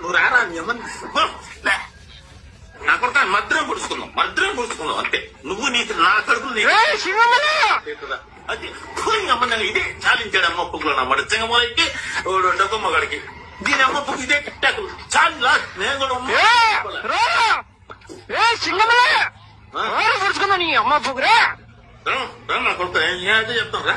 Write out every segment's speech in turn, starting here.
నువ్వు రారా నీ అమ్మ నా కొడుక మద్రం పొడుచుకుందాం అంతే. నువ్వు నీకు నా కడుపులు అది అమ్మ ఇదే చాలించాడు అమ్మ పుగ్గులో నా మడి చెంగమూలకి డొక్కమ్మ గడికి దీని అమ్మ పుగ్గు ఇదే టిక్టాకు చాలు లాస్ట్ నేను కూడా నీ అమ్మ పుగ్గురే నా కొడుకు నేనైతే చెప్తాను రా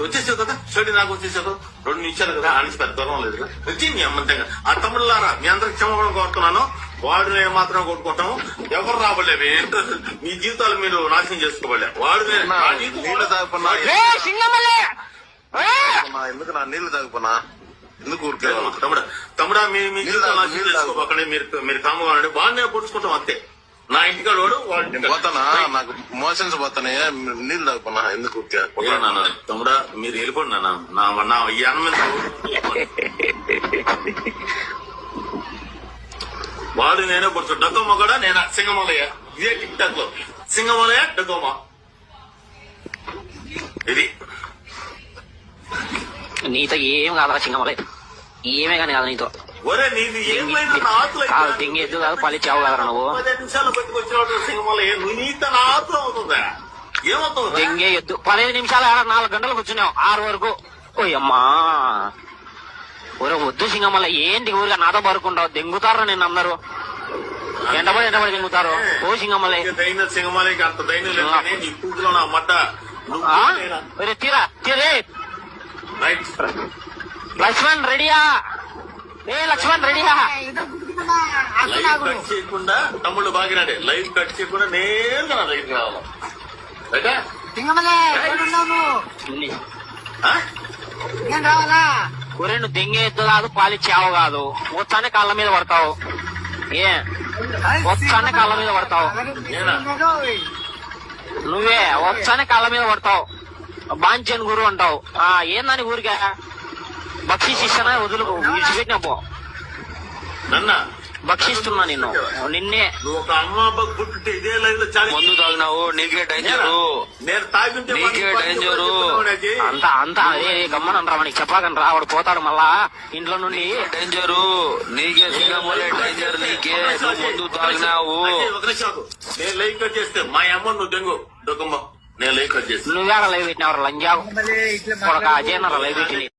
వచ్చేసావు కదా స్టడీ నాకు వచ్చేసావు 2 నిమిషాలు కదా ఆనిసి పెద్ద దూరం లేదు కదా వచ్చి నీ అమ్మంతంగా ఆ తమ్ముళ్ళారా మీ అందరికి క్షమాపణ కోరుతున్నాను. వాడు నేను మాత్రం కొట్టుకుంటాము. ఎవరు రాబడలేవి మీ జీవితాలు మీరు నాశనం చేసుకోబడలే. వాడు నీళ్లు తాగుకున్నా ఎందుకు నా నీళ్లు తాగుకున్నా ఎందుకు ఊరికే తమ్ముడా మీ జీవితాలు నాశనం చేసుకోకండి. మీరు కాముగా ఉండండి. వాడిని పొడుచుకుంటాం అంతే. నా ఇంటికాడు వాడు పోతానా నాకు మోషన్స్ పోతానే నీళ్లు తాగుకున్నా ఎందుకు ఊరికే తమ్ముడా మీరు వెళ్ళిపోండి నా ఈ అన్నం వాడు నేనే పొడుచు డగ్గమ్మ కూడా నేను సింగమలయ్య ఇదే టిక్ టాక్ లో సింగమలయ్య డగ్గమ్మ ఇది నీతో ఏం కాదా సింగమలయ్య ఏమే కానీ కాదు నీతో ఒరే నీది ఏమైనా కాదు దెంగి ఎద్దు కాదు పల్లి చావు కదా నువ్వు 15 నిమిషాలు పెట్టుకొచ్చేవాడు సింగమలయ్య నువ్వు నీతో నా ఆత్రం అవుతుందా ఏమవుతుంది దెంగే ఎద్దు 15 నిమిషాలు 4 గంటలు కూర్చున్నావు 6 వరకు. ఓయమ్మా ఊరే వద్దు సింగమల్ల ఏంటి ఊరిగా నాతో పరుకుంటావు దెంగుతారు నిన్ను అందరూ ఎండబడి దెంగుతారు. ఓ సింగమల్లే దైన సింగమలయ్యకి అంత దైన్యం లేదు నీ పూజలో నా మడ్డ తీరా తీరే రైట్ లక్ష్మణ్ రెడీయా లక్ష్మణ్ రెడీయా లైవ్ కట్ చేయకుండా తమ్ముళ్ళు బాగినాడే లైవ్ కట్ చేయకుండా నేరుగా నా దగ్గరికి రావాలి. ఒరే నువ్వు దెంగే ఎద్దు కాదు పాలి చావు కాదు. వచ్చానే కాళ్ళ మీద పడతావు. వచ్చానే కాళ్ళ మీద పడతావు. నువ్వే వచ్చానే కాళ్ళ మీద పడతావు. బాంచన్ గురు అంటావు. ఏందని ఊరికే బక్షీస్ ఇస్తానా వదులు విడిచిపెట్టినా పో. నన్న బక్షిస్తున్నా నిన్నే నువ్వు ఒక అమ్మ పుట్టింటే ఇదే లైవ్ లో చాలా మందు తాగినావు నీకే డేంజరు. నేను తాగింటే నీకే డేంజరు. అంతా అదే గమ్మనంటరా మనకి చెప్పాకనరా వాడు పోతాడు మళ్ళా ఇంట్లో నుండి. డేంజరు నీకే సింగమలే డేంజర్ నీకే మందు తాగినావు. ఒక నిమిషం నేను లైవ్ కట్ చేస్తే మా అమ్మ నువ్వు దెంగు దొక్కమ్మ నేను లైవ్ కట్ చేస్తాను. నువ్వే లైవ్ పెట్టినవరా లంజావు అజయ్ లైవ్ పెట్టి